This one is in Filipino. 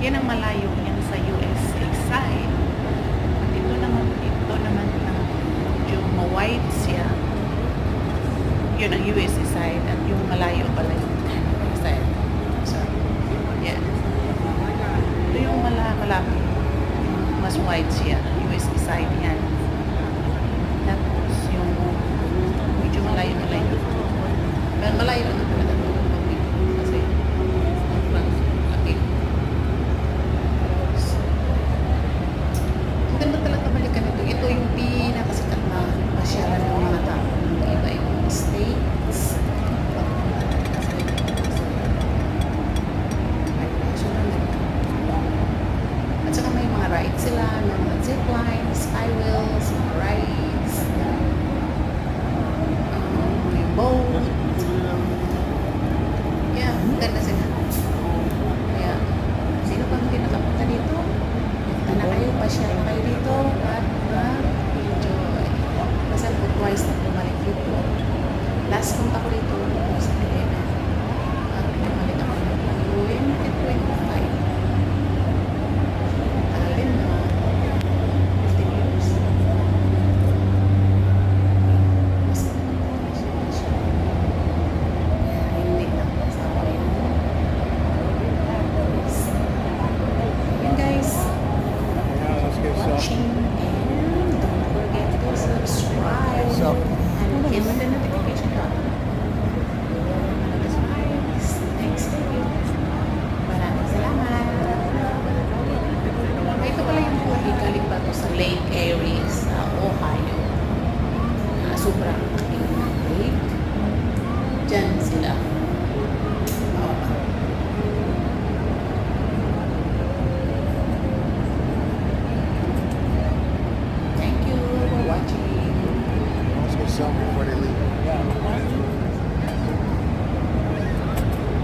Yan ang malayo yan sa USA side. At ito naman na medyo ma-white siya. Yun ang USA side at yung malayo pala yung side. So, yeah. Ito yung malaki. Mas white siya. USA side yan. Tapos yung medyo malayo. Malayo na talaga ito. Kasi sobrang laki. Ang ganda talaga balikan ito. Ito yung pinakasikat na pasyalan ng mga tao. Iba-ibang states. At saka may mga rides sila, may mga ziplines, sky wheels, mga rides, may boat. Yeah, ganda sila. Kaya, sino pang hindi nakapunta dito? Punta na kayo, pasyal na kayo dito at enjoy. Kasi po twice na bumalik dito. Last punta ko dito, sa Pilena. At bumalik ako ng 2025. Alin na, 15 years. Mas siya. Kaya hindi na sa akin. Yun guys, watching and don't forget to subscribe and hit the notification button. Thanks for you. Maraming salamat. Ito pala yung buhay galing ba to sa Lake Erie sa Ohio. Sobrang laki ng lake. Diyan sila